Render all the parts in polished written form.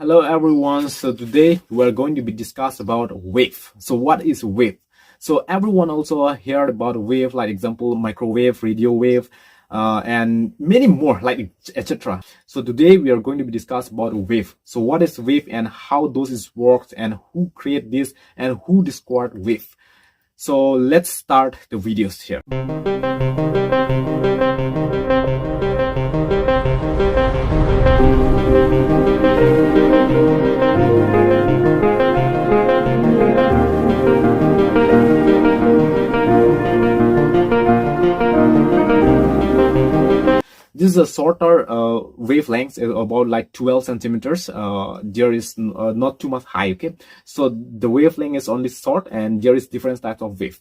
Hello everyone. So today we are going to be discuss about wave. So what is wave? So everyone also heard about wave, like example microwave, radio wave, and many more, like etc. So today we are going to be discuss about wave. So what is wave and how those works and who create this and who discovered wave. So let's start the videos here. This is a shorter wavelength, about like 12 centimeters. There is not too much high, okay? So the wavelength is only short and there is different types of wave.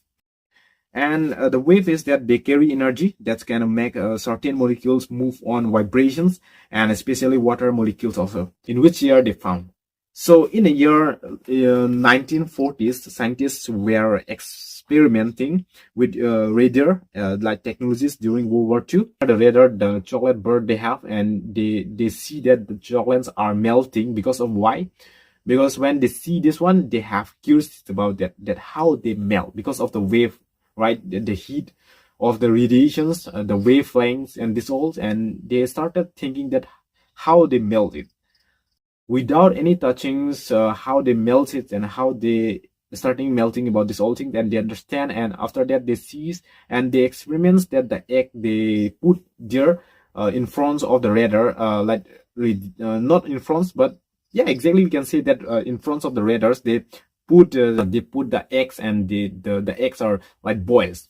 And the wave is that they carry energy that can make certain molecules move on vibrations, and especially water molecules also, in which year they found. So in the year 1940s, scientists were experimenting with radar like technologies during World War II. The radar, the chocolate bird they have, and they see that the chocolates are melting because of why? Because when they see this one, they have curiosity about that how they melt because of the wave, right? The heat of the radiations, the wavelengths and dissolves, and they started thinking that how they melt it without any touchings, how they melt it and how they starting melting about this whole thing. Then they understand, and after that they see and they experiments that the egg they put there in front of the radar, not in front, but yeah, exactly, we can say that in front of the radars they put the eggs, and the eggs are like boils,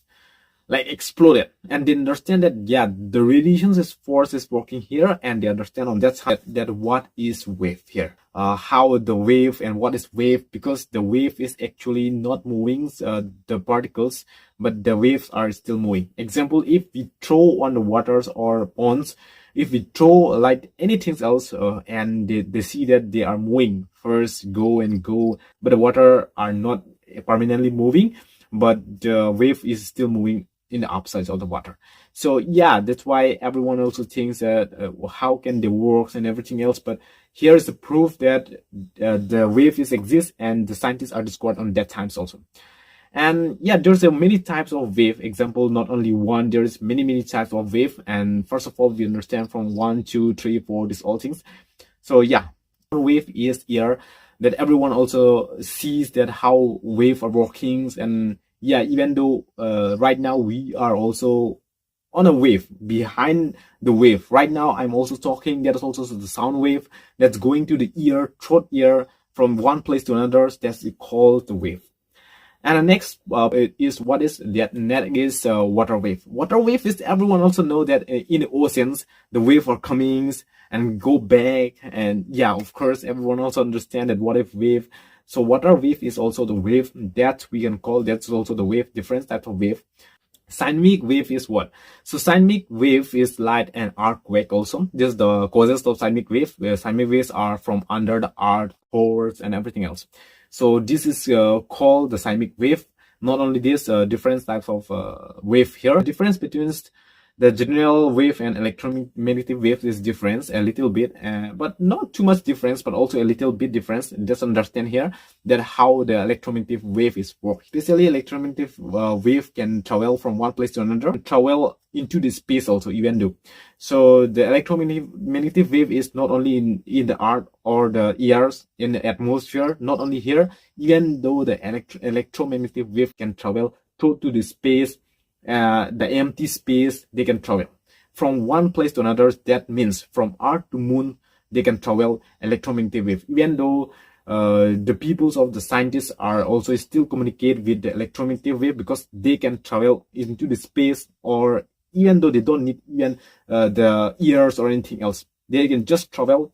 like exploded, and they understand that yeah, the radiation force is working here, and they understand on that side that what is wave here, how the wave and what is wave, because the wave is actually not moving the particles, but the waves are still moving. Example, if we throw on the waters or ponds, if we throw like anything else, and they see that they are moving, first go and go, but the water are not permanently moving, but the wave is still moving in the upsides of the water. So yeah, that's why everyone also thinks that how can they work and everything else, but here is the proof that the wave is exist, and the scientists are discovered on that times also. And yeah, there's many types of wave. Example, not only one, there's many types of wave. And first of all, we understand from 1, 2, 3, 4, these all things. So yeah, wave is here that everyone also sees that how wave are working. And yeah, even though right now we are also on a wave, behind the wave right now I'm also talking, there's also the sound wave that's going to the ear, throat ear, from one place to another. That's called the wave. And the next is what is that? That is water wave. Water wave is, everyone also know that in the oceans the wave are coming and go back, and yeah, of course everyone also understand that what if wave. So water wave is also the wave that we can call, that's also the wave, different type of wave. Seismic wave is what? So seismic wave is like an earthquake also. This is the causes of seismic wave, where seismic waves are from under the earth, pores and everything else. So this is called the seismic wave. Not only this, different types of wave here. The difference between the general wave and electromagnetic wave is different a little bit, but not too much difference, but also a little bit difference. Just understand here that how the electromagnetic wave is work. Especially electromagnetic wave can travel from one place to another, travel into the space also, even though. So the electromagnetic wave is not only in the earth or the ears, in the atmosphere, not only here, even though the electromagnetic wave can travel to the space, the empty space, they can travel from one place to another. That means from earth to moon they can travel electromagnetic wave, even though the peoples of the scientists are also still communicate with the electromagnetic wave, because they can travel into the space, or even though they don't need even the ears or anything else, they can just travel.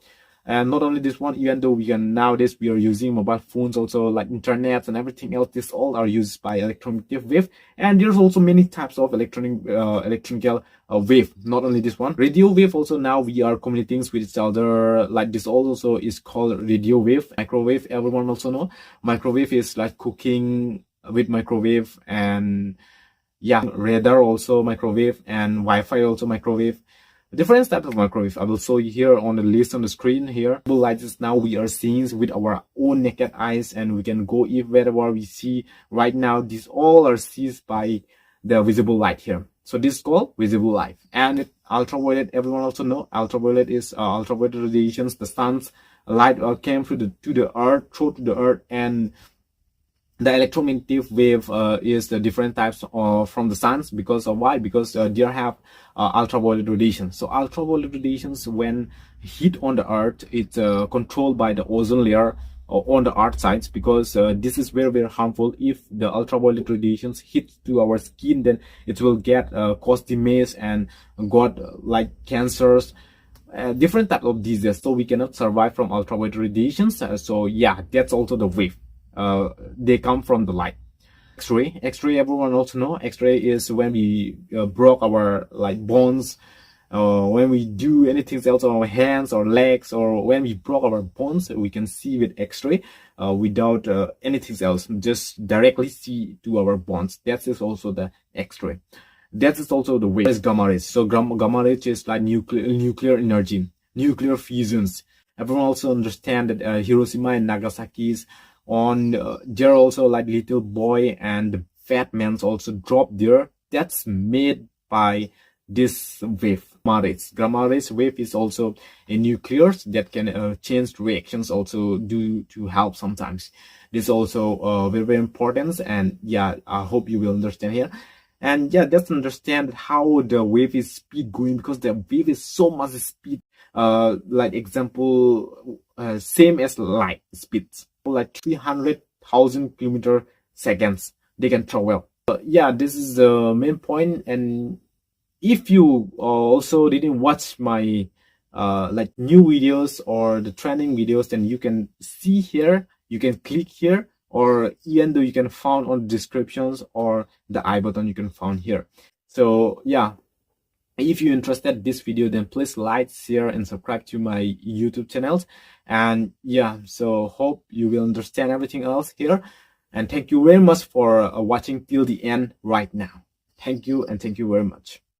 And not only this one, even though we can nowadays we are using mobile phones also, like internet and everything else, this all are used by electromagnetic wave. And there's also many types of electrical wave, not only this one. Radio wave also, now we are communicating with each other, like this also is called radio wave. Microwave, everyone also know microwave is like cooking with microwave. And yeah, radar also microwave, and Wi-Fi also microwave. Different types of microwave I will show you here on the list on the screen here. Light is now we are seeing with our own naked eyes, and we can go if wherever we see right now. These all are seized by the visible light here. So this is called visible light. And ultraviolet, everyone also know ultraviolet is ultraviolet radiations. The sun's light came to the earth, through to the earth, and the electromagnetic wave is the different types from the suns. Because of why? Because they have ultraviolet radiation. So ultraviolet radiations, when hit on the earth, it's controlled by the ozone layer on the earth sides, because this is very, very harmful. If the ultraviolet radiations hit to our skin, then it will get cause damage and got like cancers, different type of diseases. So we cannot survive from ultraviolet radiations. So yeah, that's also the wave. They come from the light. X-ray, everyone also know. X-ray is when we broke our like bones, when we do anything else on our hands or legs, or when we broke our bones, we can see with X-ray without anything else, just directly see to our bones. That is also the X-ray. That is also the wave. Is gamma rays. So gamma rays is like nuclear energy, nuclear fusions. Everyone also understand that Hiroshima and Nagasaki's on there also like little boy and the fat man's also dropped there. That's made by this wave, gamma rays wave is also a nuclear that can change reactions, also do to help sometimes. This is also very, very important. And yeah, I hope you will understand here. And yeah, just understand how the wave is speed going, because the wave is so much speed. Like example, same as light speed, like 300,000 kilometer seconds they can travel. Yeah, this is the main point. And if you also didn't watch my like new videos or the training videos, then you can see here, you can click here, or even though you can find on the descriptions or the I button you can find here. So yeah, if you're interested in this video, then please like, share, and subscribe to my YouTube channels. And yeah, so hope you will understand everything else here. And thank you very much for watching till the end right now. Thank you, and thank you very much.